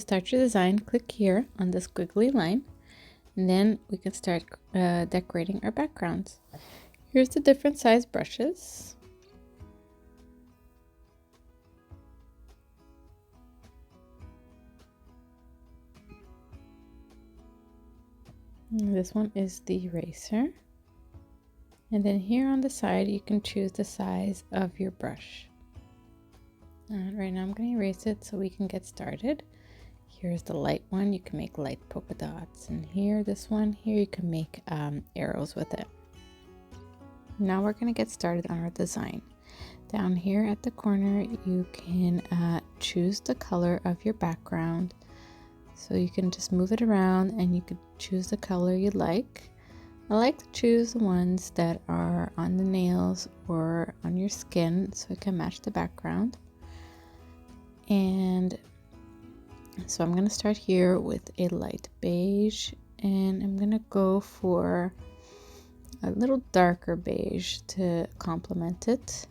start your design, click here on this squiggly line, and then we can start decorating our backgrounds. Here's the different size brushes. And this one is the eraser. And then here on the side, you can choose the size of your brush. And right now I'm going to erase it so we can get started. Here's the light one. You can make light polka dots. And here, this one, here you can make arrows with it. Now we're going to get started on our design. Down here at the corner, you can choose the color of your background. So you can just move it around and you could choose the color you like. I like to choose the ones that are on the nails or on your skin so it can match the background. And so I'm going to start here with a light beige, and I'm going to go for a little darker beige to complement it.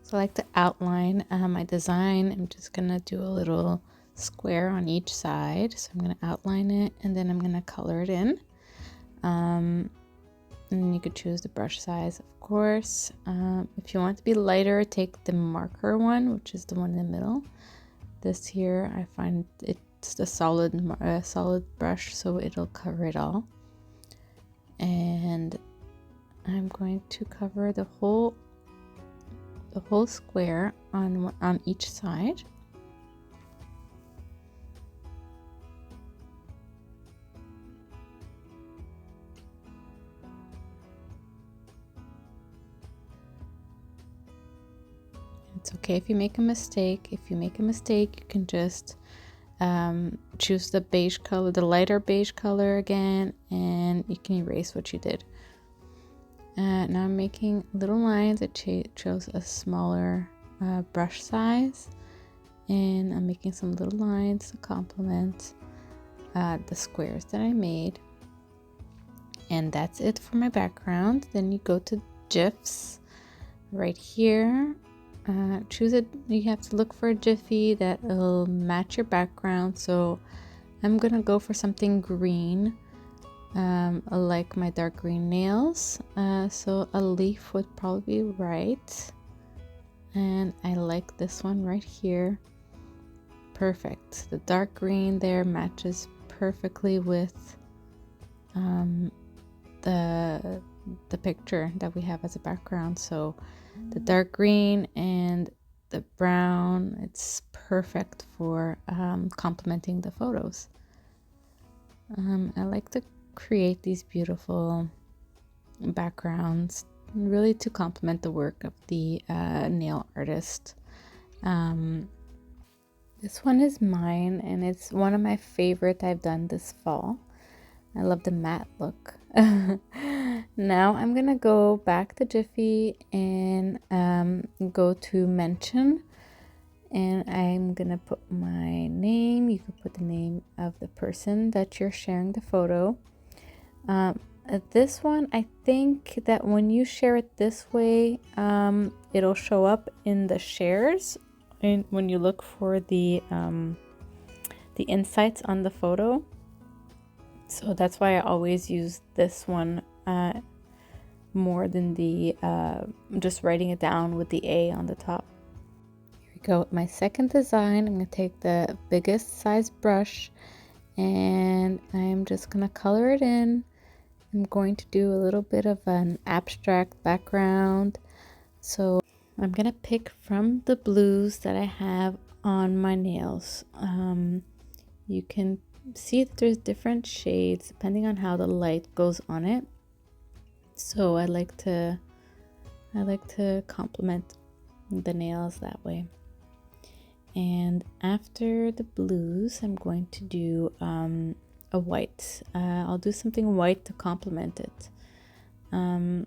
So I like to outline my design. I'm just going to do a little square on each side. So I'm going to outline it and then I'm going to color it in. And you could choose the brush size, of course. If you want it to be lighter, take the marker one, which is the one in the middle. This here, I find it's a solid brush, so it'll cover it all. And I'm going to cover the whole square on each side. It's okay if you make a mistake. If you make a mistake, you can just choose the beige color, the lighter beige color again, and you can erase what you did. Now I'm making little lines. I chose a smaller brush size, and I'm making some little lines to complement the squares that I made. And that's it for my background. Then you go to GIFs right here. Choose it. You have to look for a Jiffy that will match your background. So I'm gonna go for something green. I like my dark green nails, so a leaf would probably be right. And I like this one right here. Perfect. The dark green there matches perfectly with the picture that we have as a background. So the dark green and the brown, it's perfect for complementing the photos. I like to create these beautiful backgrounds really to complement the work of the nail artist. This one is mine and it's one of my favorite I've done this fall. I love the matte look. Now I'm gonna go back to Jiffy and go to mention, and I'm gonna put my name. You can put the name of the person that you're sharing the photo. This one, I think that when you share it this way, it'll show up in the shares, and when you look for the insights on the photo. So that's why I always use this one more than the just writing it down with the A on the top. Here we go with my second design. I'm going to take the biggest size brush and I'm just going to color it in. I'm going to do a little bit of an abstract background. So I'm going to pick from the blues that I have on my nails. You can see that there's different shades depending on how the light goes on it. So I like to complement the nails that way. And after the blues, I'm going to do a white. I'll do something white to complement it. I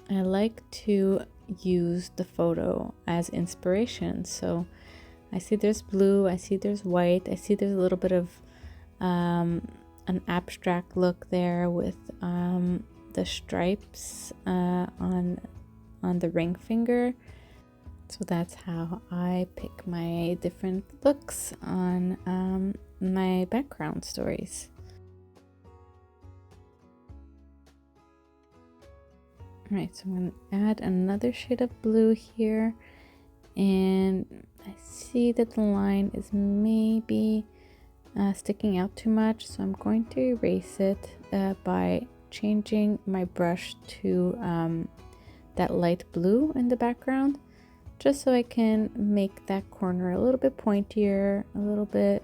like to use the photo as inspiration. So I see there's blue, I see there's white, I see there's a little bit of an abstract look there with the stripes on the ring finger. So that's how I pick my different looks on my background stories. All right, so I'm going to add another shade of blue here, and I see that the line is maybe sticking out too much, so I'm going to erase it by changing my brush to that light blue in the background, just so I can make that corner a little bit pointier, a little bit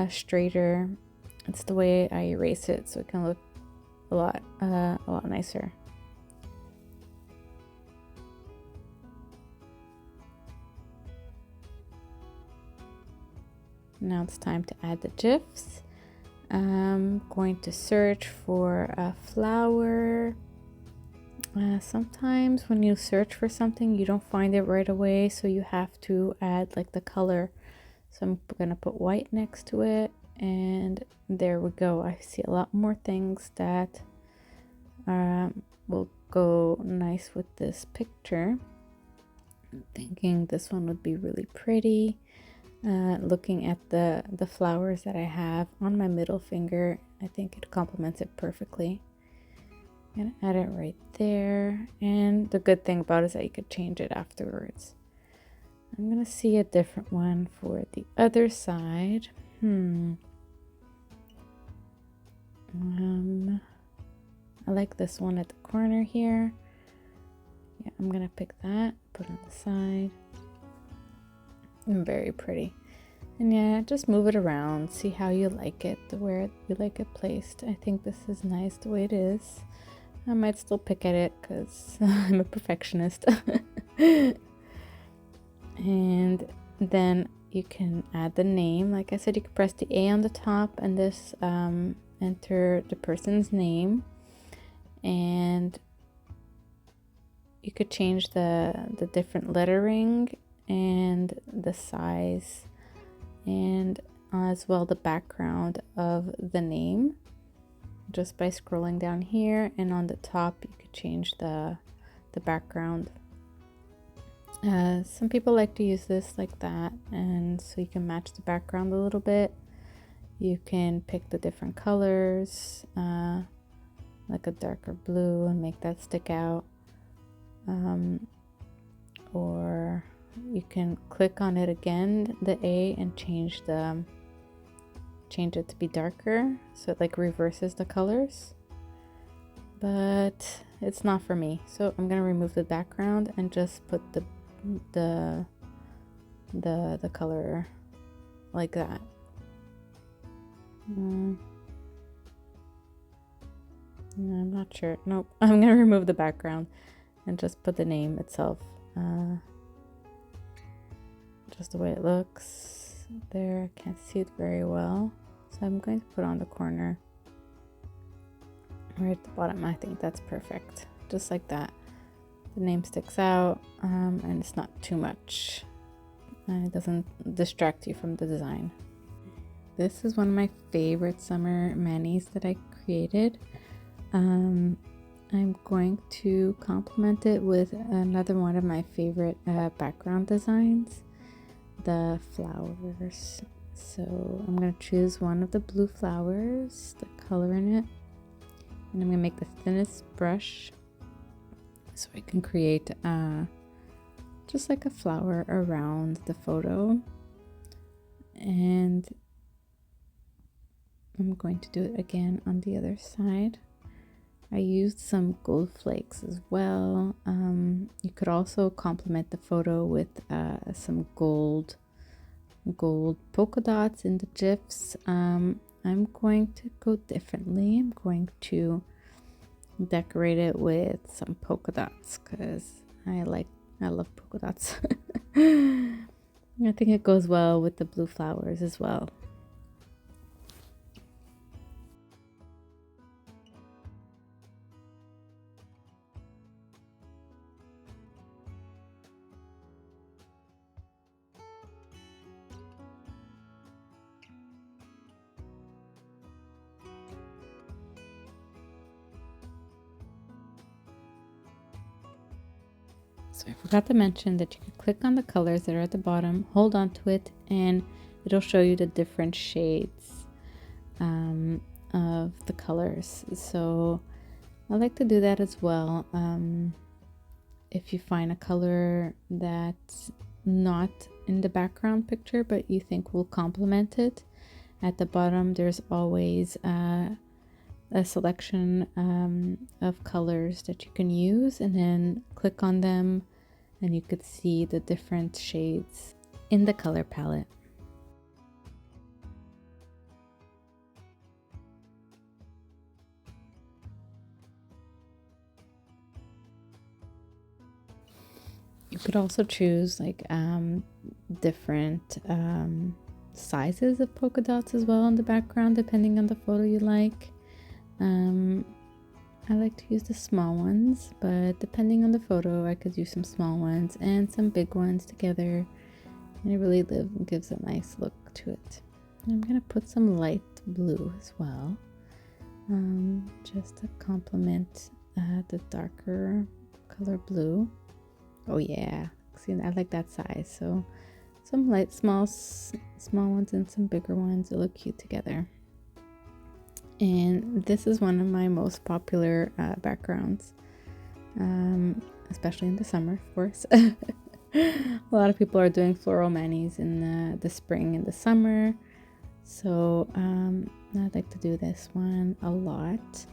straighter. It's the way I erase it, so it can look a lot nicer. Now it's time to add the GIFs. I'm going to search for a flower. Sometimes when you search for something, you don't find it right away, so you have to add like the color. So I'm gonna put white next to it, and there we go. I see a lot more things that will go nice with this picture. I'm thinking this one would be really pretty. Looking at the flowers that I have on my middle finger, I think it complements it perfectly. I'm gonna add it right there, and the good thing about it is that you could change it afterwards. I'm gonna see a different one for the other side. I like this one at the corner here. Yeah, I'm gonna pick that, put it on the side. Very pretty. And yeah, just move it around, see how you like it, where you like it placed. I think this is nice the way it is. I might still pick at it because I'm a perfectionist. And then you can add the name. Like I said, you can press the A on the top and this enter the person's name, and you could change the different lettering and the size, and as well the background of the name, just by scrolling down here, and on the top you could change the background. Some people like to use this like that, and so you can match the background a little bit. You can pick the different colors, like a darker blue, and make that stick out, or you can click on it again, the A, and change it to be darker, so it like reverses the colors. But it's not for me, so I'm gonna remove the background and just put the color like that. I'm not sure. Nope. I'm gonna remove the background and just put the name itself, just the way it looks there. I can't see it very well, so I'm going to put on the corner right at the bottom. I think that's perfect, just like that. The name sticks out, and it's not too much, and it doesn't distract you from the design. This is one of my favorite summer manis that I created. I'm going to complement it with another one of my favorite background designs, the flowers. So I'm going to choose one of the blue flowers, the color in it, and I'm going to make the thinnest brush so I can create just like a flower around the photo. And I'm going to do it again on the other side. I used some gold flakes as well. You could also complement the photo with some gold polka dots in the GIFs. I'm going to go differently. I'm going to decorate it with some polka dots because I love polka dots. I think it goes well with the blue flowers as well. So I forgot to mention that you can click on the colors that are at the bottom, hold on to it, and it'll show you the different shades of the colors. So I like to do that as well. If you find a color that's not in the background picture but you think will complement it, at the bottom there's always a selection of colors that you can use, and then click on them and you could see the different shades in the color palette. You could also choose like different sizes of polka dots as well in the background, depending on the photo you like. I like to use the small ones, but depending on the photo, I could use some small ones and some big ones together, and it really gives a nice look to it. And I'm gonna put some light blue as well, just to complement the darker color blue. Oh yeah, see, I like that size. So some light small ones and some bigger ones, they look cute together. And this is one of my most popular backgrounds, especially in the summer, of course. A lot of people are doing floral manis in the spring and the summer, so I'd like to do this one a lot.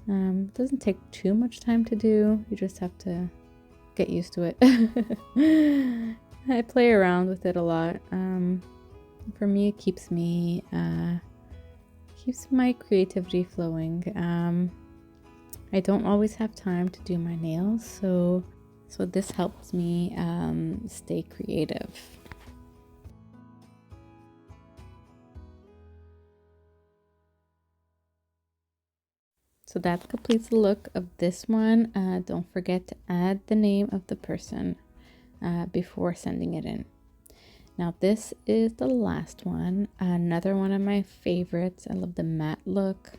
It doesn't take too much time to do, you just have to get used to it. I play around with it a lot. For me, it keeps my creativity flowing. I don't always have time to do my nails, so this helps me stay creative. So that completes the look of this one. Don't forget to add the name of the person before sending it in. Now this is the last one, another one of my favorites. I love the matte look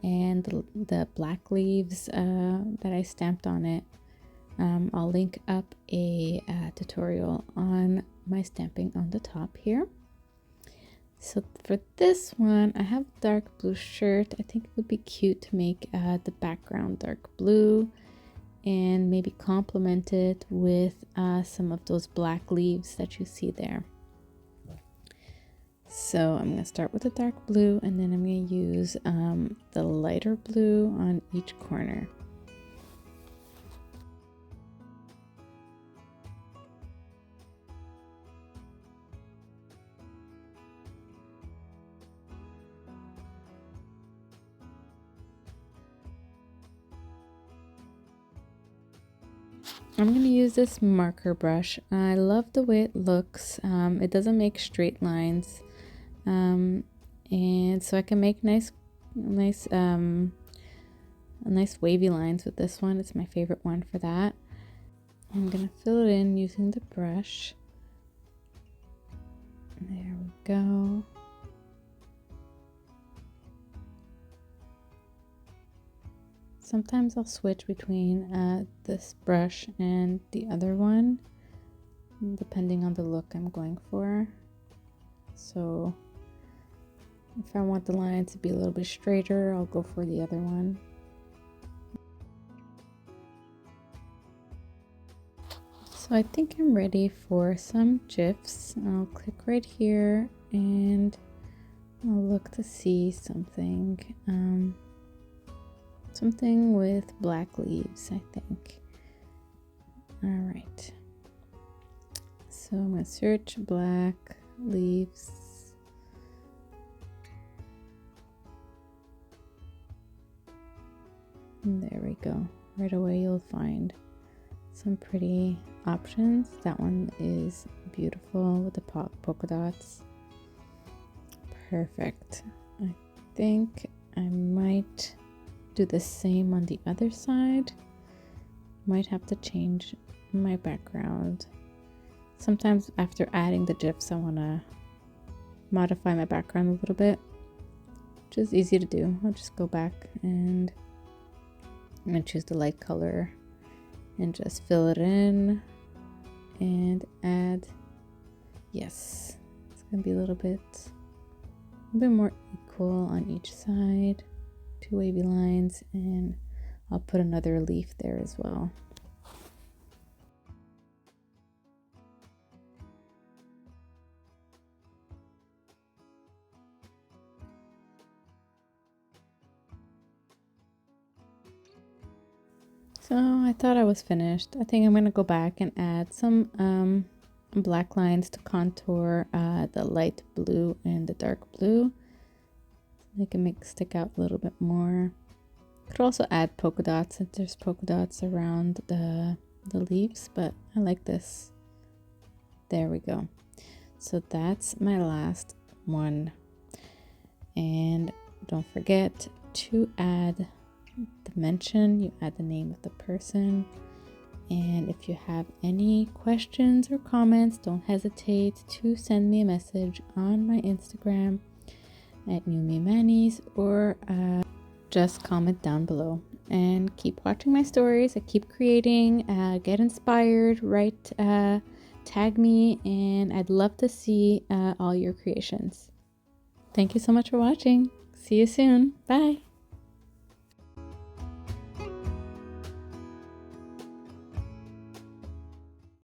and the black leaves that I stamped on it. I'll link up a tutorial on my stamping on the top here. So for this one, I have a dark blue shirt. I think it would be cute to make the background dark blue and maybe complement it with some of those black leaves that you see there. So I'm going to start with the dark blue, and then I'm going to use the lighter blue on each corner. I'm going to use this marker brush. I love the way it looks. It doesn't make straight lines, and so I can make nice wavy lines with this one. It's my favorite one for that. I'm going to fill it in using the brush. There we go. Sometimes I'll switch between this brush and the other one, depending on the look I'm going for. So if I want the line to be a little bit straighter, I'll go for the other one. So I think I'm ready for some GIFs. I'll click right here and I'll look to see something. Something with black leaves, I think. All right. So I'm going to search black leaves. And there we go. Right away you'll find some pretty options. That one is beautiful with the polka dots. Perfect. I think I might do the same on the other side. Might have to change my background. Sometimes after adding the GIFs, I want to modify my background a little bit, which is easy to do. I'll just go back and I'm going to choose the light color and just fill it in and add. Yes, it's gonna be a little bit more equal on each side. 2 wavy lines, and I'll put another leaf there as well. So I thought I was finished. I think I'm gonna go back and add some black lines to contour the light blue and the dark blue. Make it stick out a little bit more. Could also add polka dots if there's polka dots around the leaves, but I like this. There we go. So that's my last one. And don't forget to add the mention. You add the name of the person. And if you have any questions or comments, don't hesitate to send me a message on my Instagram at NewMeManis, or just comment down below. And keep watching my stories. I keep creating. Get inspired. Write. Tag me, and I'd love to see all your creations. Thank you so much for watching. See you soon. Bye.